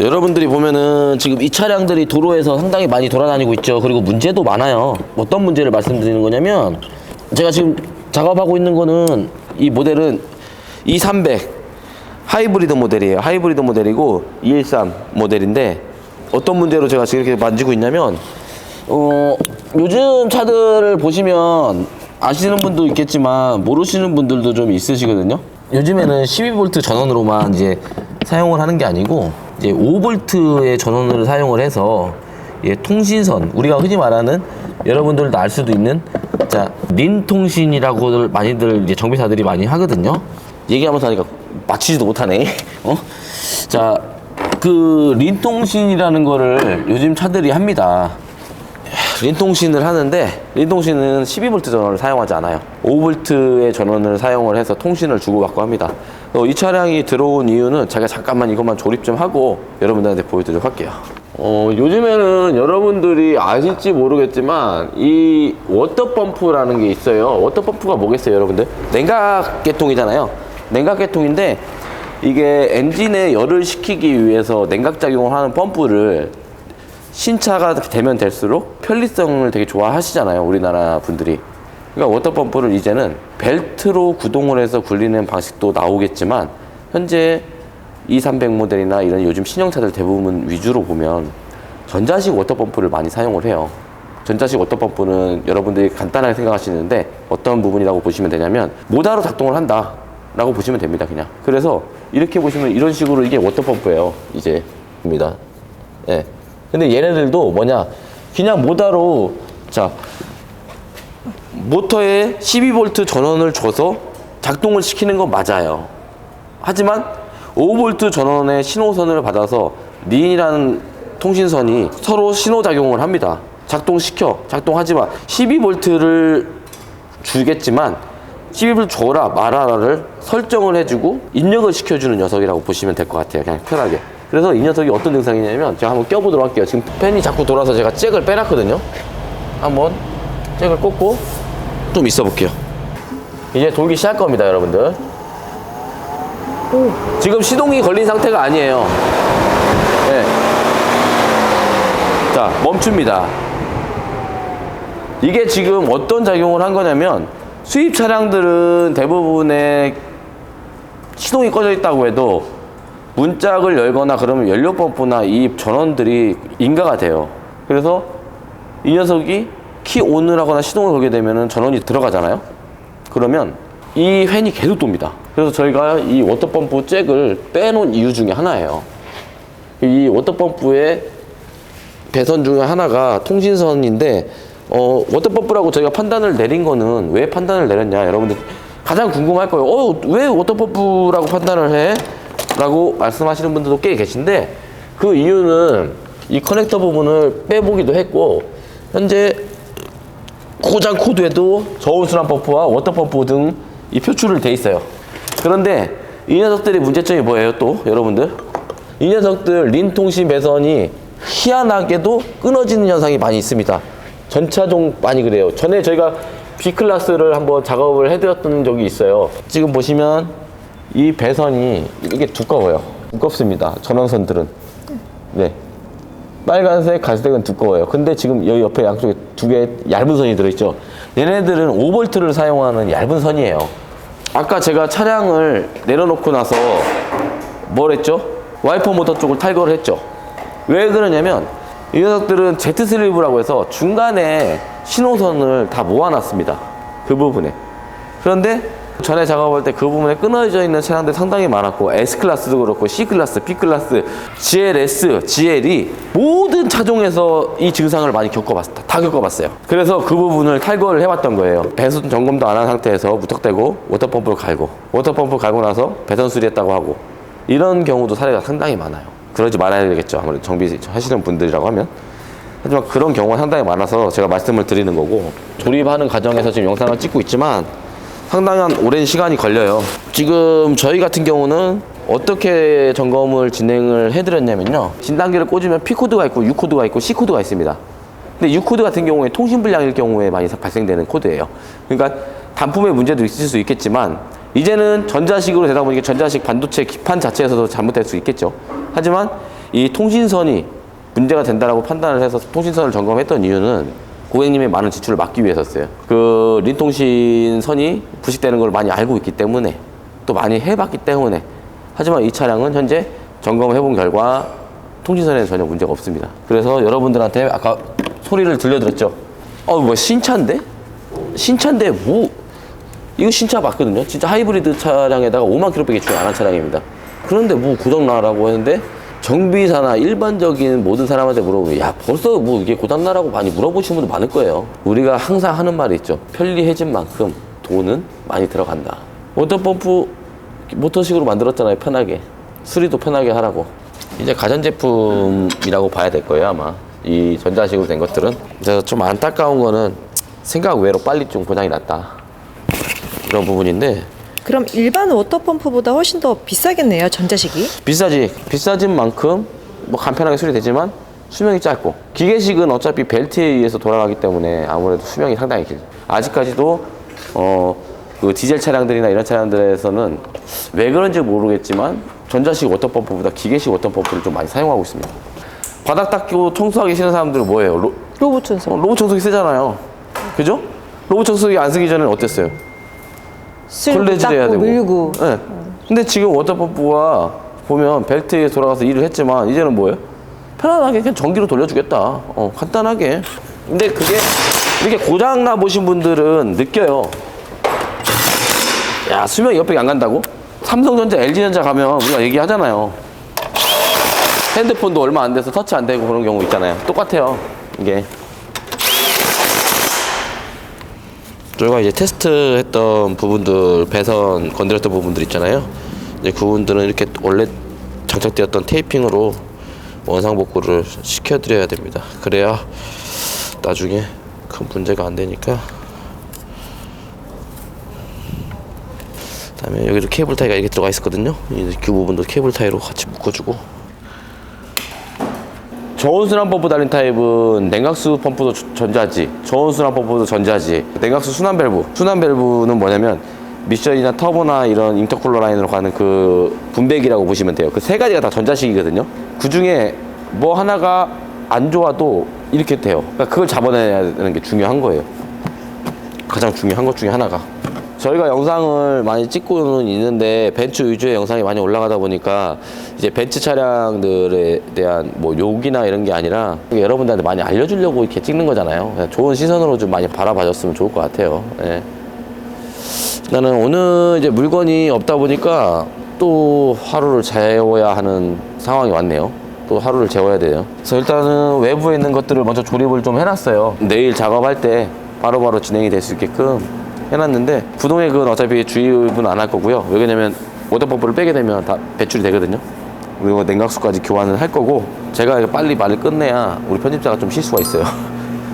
여러분들이 보면은 지금 이 차량들이 도로에서 상당히 많이 돌아다니고 있죠. 그리고 문제도 많아요. 어떤 문제를 말씀드리는 거냐면, 제가 지금 작업하고 있는 거는 이 모델은 E300 하이브리드 모델이에요. 하이브리드 모델이고 213 모델인데, 어떤 문제로 제가 지금 이렇게 만지고 있냐면, 요즘 차들을 보시면 아시는 분도 있겠지만 모르시는 분들도 좀 있으시거든요. 요즘에는 12V 전원으로만 이제 사용을 하는 게 아니고 이제 5V의 전원을 사용을 해서 통신선, 우리가 흔히 말하는, 여러분들도 알 수도 있는 린 통신이라고 많이들 이제 정비사들이 많이 하거든요. 얘기하면서 하니까 맞히지도 못하네. 그 린 통신이라는 거를 요즘 차들이 합니다. 린 통신을 하는데, 린 통신은 12V 전원을 사용하지 않아요. 5V의 전원을 사용을 해서 통신을 주고받고 합니다. 이 차량이 들어온 이유는 제가 잠깐만 이것만 조립 좀 하고 여러분들한테 보여드리도록 할게요. 요즘에는 여러분들이 아실지 모르겠지만 이 워터펌프라는 게 있어요. 워터펌프가 뭐겠어요, 여러분들? 냉각계통이잖아요. 냉각계통인데, 이게 엔진에 열을 식히기 위해서 냉각작용을 하는 펌프를, 신차가 되면 될수록 편리성을 되게 좋아하시잖아요, 우리나라 분들이. 그러니까 워터펌프를 이제는 벨트로 구동을 해서 굴리는 방식도 나오겠지만, 현재 E300 모델이나 이런 요즘 신형차들 대부분 위주로 보면 전자식 워터펌프를 많이 사용을 해요. 전자식 워터펌프는 여러분들이 간단하게 생각하시는데 어떤 부분이라고 보시면 되냐면, 모터로 작동을 한다 라고 보시면 됩니다, 그냥. 그래서 이렇게 보시면 이런 식으로 이게 워터펌프예요, 이제. 입니다. 예. 근데 얘네들도 뭐냐, 그냥 모터로, 모터에 12V 전원을 줘서 작동을 시키는 건 맞아요. 하지만 5V 전원의 신호선을 받아서 린이라는 통신선이 서로 신호작용을 합니다. 작동하지마. 12V를 주겠지만 12V 줘라 말아라를 설정을 해주고 입력을 시켜주는 녀석이라고 보시면 될 것 같아요, 그냥 편하게. 그래서 이 녀석이 어떤 증상이냐면, 제가 한번 껴보도록 할게요. 지금 팬이 자꾸 돌아서 제가 잭을 빼놨거든요. 한번 잭을 꽂고 좀 있어 볼게요. 이제 돌기 시작할 겁니다, 여러분들. 지금 시동이 걸린 상태가 아니에요. 네. 자, 멈춥니다. 이게 지금 어떤 작용을 한 거냐면, 수입 차량들은 대부분의 시동이 꺼져 있다고 해도 문짝을 열거나 그러면 연료펌프나 이 전원들이 인가가 돼요. 그래서 이 녀석이 키 온을 하거나 시동을 걸게 되면 전원이 들어가잖아요. 그러면 이 팬이 계속 돕니다. 그래서 저희가 이 워터펌프 잭을 빼놓은 이유 중에 하나예요. 이 워터펌프의 배선 중에 하나가 통신선인데, 워터펌프라고 저희가 판단을 내린 거는 왜 판단을 내렸냐, 여러분들 가장 궁금할 거예요. 왜 워터펌프라고 판단을 해? 라고 말씀하시는 분들도 꽤 계신데, 그 이유는 이 커넥터 부분을 빼보기도 했고, 현재 고장 코드에도 저온순환 펌프와 워터펌프 등 이 표출을 돼 있어요. 그런데 이 녀석들의 문제점이 뭐예요, 또 여러분들? 이 녀석들 린 통신 배선이 희한하게도 끊어지는 현상이 많이 있습니다. 전차종 많이 그래요. 전에 저희가 B클래스를 한번 작업을 해드렸던 적이 있어요. 지금 보시면 이 배선이 이게 두꺼워요. 두껍습니다, 전원선들은. 네. 빨간색, 갈색은 두꺼워요. 근데 지금 여기 옆에 양쪽에 두 개의 얇은 선이 들어있죠. 얘네들은 5V를 사용하는 얇은 선이에요. 아까 제가 차량을 내려놓고 나서 뭘 했죠? 와이퍼 모터 쪽을 탈거를 했죠. 왜 그러냐면, 이 녀석들은 제트 슬리브라고 해서 중간에 신호선을 다 모아놨습니다, 그 부분에. 그런데 전에 작업할 때 그 부분에 끊어져 있는 차량들이 상당히 많았고, S클래스도 그렇고 C클래스, B클래스, GLS, GLE 모든 차종에서 이 증상을 많이 다 겪어봤어요. 그래서 그 부분을 탈거를 해봤던 거예요. 배선 점검도 안 한 상태에서 무턱대고 워터펌프를 갈고 나서 배선 수리했다고 하고, 이런 경우도 사례가 상당히 많아요. 그러지 말아야 되겠죠, 아무래도 정비 하시는 분들이라고 하면. 하지만 그런 경우가 상당히 많아서 제가 말씀을 드리는 거고, 조립하는 과정에서 지금 영상을 찍고 있지만 상당한 오랜 시간이 걸려요. 지금 저희 같은 경우는 어떻게 점검을 진행을 해드렸냐면요, 진단기를 꽂으면 P코드가 있고 U코드가 있고 C코드가 있습니다. 근데 U코드 같은 경우에 통신불량일 경우에 많이 발생되는 코드예요. 그러니까 단품의 문제도 있을 수 있겠지만, 이제는 전자식으로 되다 보니까 전자식 반도체 기판 자체에서도 잘못될 수 있겠죠. 하지만 이 통신선이 문제가 된다라고 판단을 해서 통신선을 점검했던 이유는 고객님의 많은 지출을 막기 위해서였어요. 그 린통신선이 부식되는 걸 많이 알고 있기 때문에 또 많이 해봤기 때문에. 하지만 이 차량은 현재 점검을 해본 결과 통신선에는 전혀 문제가 없습니다. 그래서 여러분들한테 아까 소리를 들려드렸죠. 뭐 신차인데? 신차인데 뭐 이거 신차 맞거든요. 진짜 하이브리드 차량에다가 5만 킬로밖에 주행 안 한 차량입니다. 그런데 뭐 고장나라고 했는데 정비사나 일반적인 모든 사람한테 물어보면 야 벌써 뭐 이게 고장나라고 많이 물어보시는 분도 많을 거예요. 우리가 항상 하는 말이 있죠. 편리해진 만큼 돈은 많이 들어간다. 워터펌프 모터식으로 만들었잖아요. 편하게. 수리도 편하게 하라고. 이제 가전제품이라고 봐야 될 거예요 아마. 이 전자식으로 된 것들은. 그래서 좀 안타까운 거는 생각 외로 빨리 좀 고장이 났다. 이런 부분인데. 그럼 일반 워터펌프보다 훨씬 더 비싸겠네요, 전자식이? 비싸진 만큼 뭐 간편하게 수리되지만 수명이 짧고, 기계식은 어차피 벨트에 의해서 돌아가기 때문에 아무래도 수명이 상당히 길죠. 아직까지도 그 디젤 차량들이나 이런 차량들에서는 왜 그런지 모르겠지만 전자식 워터펌프보다 기계식 워터펌프를 좀 많이 사용하고 있습니다. 바닥 닦고 청소하기 싫은 사람들은 뭐예요? 로봇 청소. 로봇 청소기 쓰잖아요. 그죠? 로봇 청소기 안 쓰기 전에는 어땠어요? 걸레질 해야 되고. 밀고. 네. 근데 지금 워터펌프가 보면 벨트에 돌아가서 일을 했지만 이제는 뭐예요? 편안하게 그냥 전기로 돌려주겠다. 간단하게. 근데 그게 이렇게 고장나 보신 분들은 느껴요. 야, 수명이 몇백이 안 간다고? 삼성전자, LG전자 가면 우리가 얘기하잖아요. 핸드폰도 얼마 안 돼서 터치 안 되고 그런 경우 있잖아요. 똑같아요, 이게. 저희가 이제 테스트했던 부분들, 배선 건드렸던 부분들 있잖아요. 이제 그분들은 이렇게 원래 장착되었던 테이핑으로 원상복구를 시켜드려야 됩니다. 그래야 나중에 큰 문제가 안 되니까. 그다음에 여기도 케이블 타이가 이렇게 들어가 있었거든요. 이제 그 부분도 케이블 타이로 같이 묶어주고. 저온순환 펌프 달린 타입은 냉각수 펌프도 전자지, 저온순환 펌프도 전자지. 냉각수 순환 밸브는 뭐냐면 미션이나 터보나 이런 인터쿨러 라인으로 가는 그 분배기라고 보시면 돼요. 그 세 가지가 다 전자식이거든요. 그 중에 뭐 하나가 안 좋아도 이렇게 돼요. 그러니까 그걸 잡아내야 되는 게 중요한 거예요. 가장 중요한 것 중에 하나가. 저희가 영상을 많이 찍고는 있는데 벤츠 위주의 영상이 많이 올라가다 보니까 이제 벤츠 차량들에 대한 뭐 욕이나 이런 게 아니라 여러분들한테 많이 알려주려고 이렇게 찍는 거잖아요. 그냥 좋은 시선으로 좀 많이 바라봐줬으면 좋을 것 같아요. 예. 나는 오늘 이제 물건이 없다 보니까 또 하루를 재워야 하는 상황이 왔네요. 또 하루를 재워야 돼요. 그래서 일단은 외부에 있는 것들을 먼저 조립을 좀 해놨어요. 내일 작업할 때 바로바로 진행이 될 수 있게끔 해놨는데, 부동액은 어차피 주입은 안 할 거고요. 왜냐면 워터펌프를 빼게 되면 다 배출이 되거든요. 그리고 냉각수까지 교환을 할 거고, 제가 빨리 말을 끝내야 우리 편집자가 좀 쉴 수가 있어요.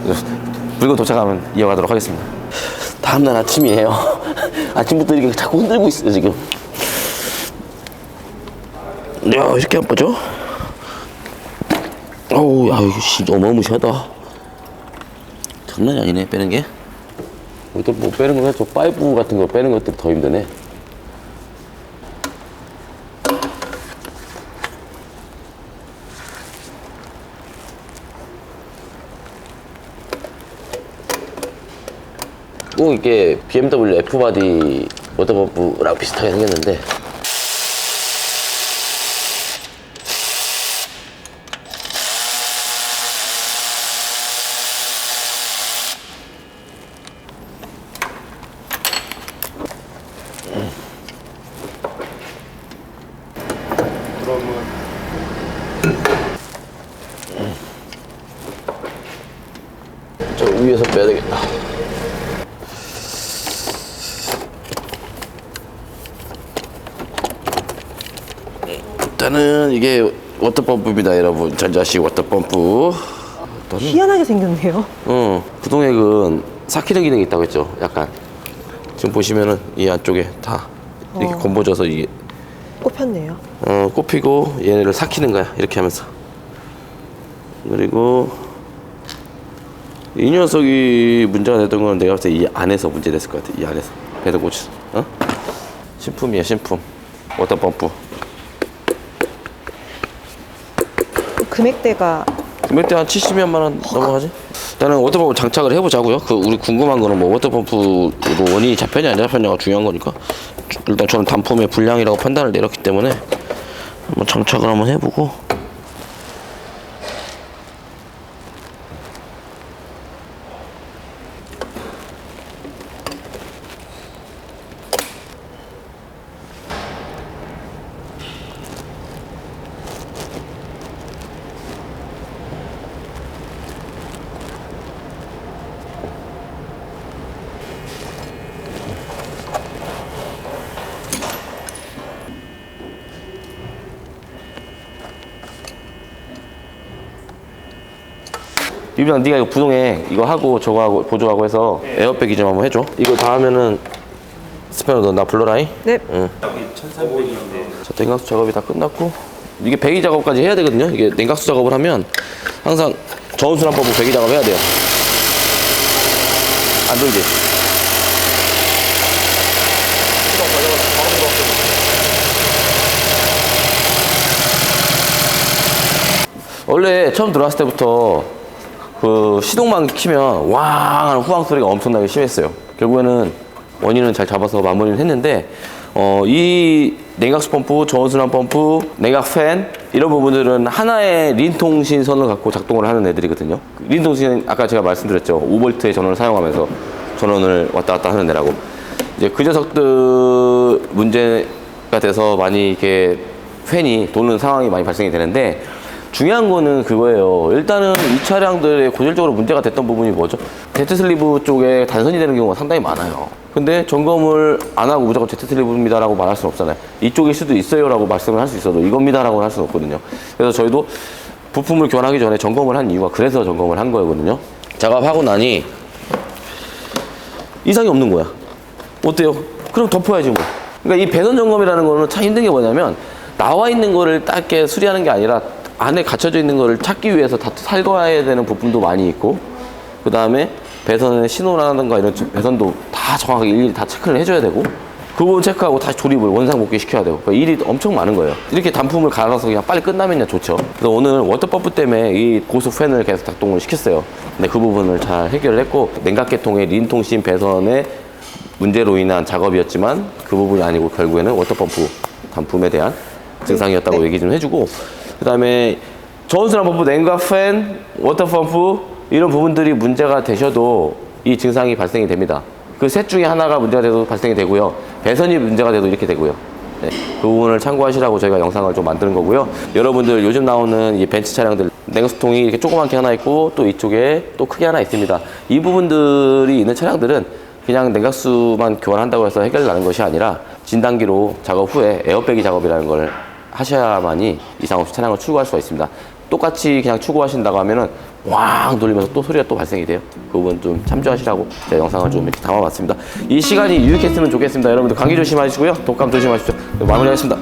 그래서 물건 도착하면 이어가도록 하겠습니다. 다음날 아침이에요. 아침부터 이렇게 자꾸 흔들고 있어요 지금. 야, 이렇게 안 빠져? 어우, 야, 이거 진짜 어마무시하다. 장난이 아니네, 빼는 게. 또 뭐 빼는 거면 저 파이프 같은 거 빼는 것들이 더 힘드네. 꼭 이게 BMW F바디 워터펌프랑 비슷하게 생겼는데, 저 위에서 빼야 되겠다. 일단은 이게 워터펌프입니다, 여러분. 전자식 워터펌프. 희한하게 생겼네요. 구동액은 삭히는 기능이 있다고 했죠. 약간 지금 보시면은 이 안쪽에 다 이렇게 건보져서 이게 꼽혔네요. 꼽히고 얘네를 삭히는 거야, 이렇게 하면서. 그리고 이 녀석이 문제가 됐던 건 내가 봤을 때 이 안에서 문제 됐을 것 같아. 이 안에서 배드 고치. 신품이야, 신품. 워터펌프. 금액대가 금액대 한 70여만 원 넘어가지? 일단은 워터펌프 장착을 해보자고요. 우리 궁금한 거는 뭐 워터펌프로 원인이 잡혔냐 안 잡혔냐가 중요한 거니까. 일단 저는 단품의 불량이라고 판단을 내렸기 때문에 한번 장착을 한번 해보고. 유빈아, 네가 이거 부동에 이거 하고 저거 하고 보조하고 해서 에어백이 좀 한번 해줘. 이거 다 하면은 스패너 너 나 불러라잉. 네. 응. 1,300인데. 자, 냉각수 작업이 다 끝났고 이게 배기 작업까지 해야 되거든요. 이게 냉각수 작업을 하면 항상 저온순환법으로 배기 작업 해야 돼요. 안 돌지? 원래 처음 들어왔을 때부터 그 시동만 키면 왕 하는 후방 소리가 엄청나게 심했어요. 결국에는 원인은 잘 잡아서 마무리를 했는데 이 냉각수 펌프, 저온순환 펌프, 냉각 팬 이런 부분들은 하나의 린통신 선을 갖고 작동을 하는 애들이거든요. 린통신은 아까 제가 말씀드렸죠. 5V의 전원을 사용하면서 전원을 왔다 갔다 하는 애라고. 이제 그 녀석들 문제가 돼서 많이 이렇게 팬이 도는 상황이 많이 발생이 되는데 중요한 거는 그거예요. 일단은 이 차량들의 고질적으로 문제가 됐던 부분이 뭐죠? 제트슬리브 쪽에 단선이 되는 경우가 상당히 많아요. 근데 점검을 안 하고 무조건 제트슬리브입니다라고 말할 수는 없잖아요. 이쪽일 수도 있어요라고 말씀을 할 수 있어도 이겁니다라고 할 수는 없거든요. 그래서 저희도 부품을 교환하기 전에 점검을 한 이유가 그래서 점검을 한 거거든요. 작업하고 나니 이상이 없는 거야. 어때요? 그럼 덮어야지 뭐. 그러니까 이 배선 점검이라는 거는 참 힘든 게 뭐냐면 나와 있는 거를 딱 이렇게 수리하는 게 아니라 안에 갇혀져 있는 거를 찾기 위해서 다 살궈야 되는 부분도 많이 있고, 그 다음에 배선의 신호라든가 이런 배선도 다 정확하게 일일이 다 체크를 해줘야 되고, 그 부분 체크하고 다시 조립을 원상복귀 시켜야 되고, 그러니까 일이 엄청 많은 거예요. 이렇게 단품을 갈아서 그냥 빨리 끝나면야 좋죠. 그래서 오늘 워터펌프 때문에 이 고속 팬을 계속 작동을 시켰어요. 근데 그 부분을 잘 해결을 했고, 냉각계통의 린통신 배선의 문제로 인한 작업이었지만 그 부분이 아니고 결국에는 워터펌프 단품에 대한 증상이었다고 얘기 좀 해주고, 그 다음에 저온순환 펌프, 냉각 팬, 워터펌프 이런 부분들이 문제가 되셔도 이 증상이 발생이 됩니다. 그 셋 중에 하나가 문제가 돼도 발생이 되고요. 배선이 문제가 돼도 이렇게 되고요. 네, 그 부분을 참고하시라고 저희가 영상을 좀 만드는 거고요. 여러분들 요즘 나오는 이 벤츠 차량들 냉각수통이 이렇게 조그맣게 하나 있고 또 이쪽에 또 크게 하나 있습니다. 이 부분들이 있는 차량들은 그냥 냉각수만 교환한다고 해서 해결나는 것이 아니라 진단기로 작업 후에 에어백이 작업이라는 걸 하셔야만이 이상 없이 차량을 출고할 수가 있습니다. 똑같이 그냥 출고하신다고 하면은 왕 돌리면서 또 소리가 또 발생이 돼요. 그 부분 좀 참조하시라고 제가 영상을 좀 이렇게 담아봤습니다. 이 시간이 유익했으면 좋겠습니다. 여러분들 감기 조심하시고요. 독감 조심하십시오. 마무리하겠습니다.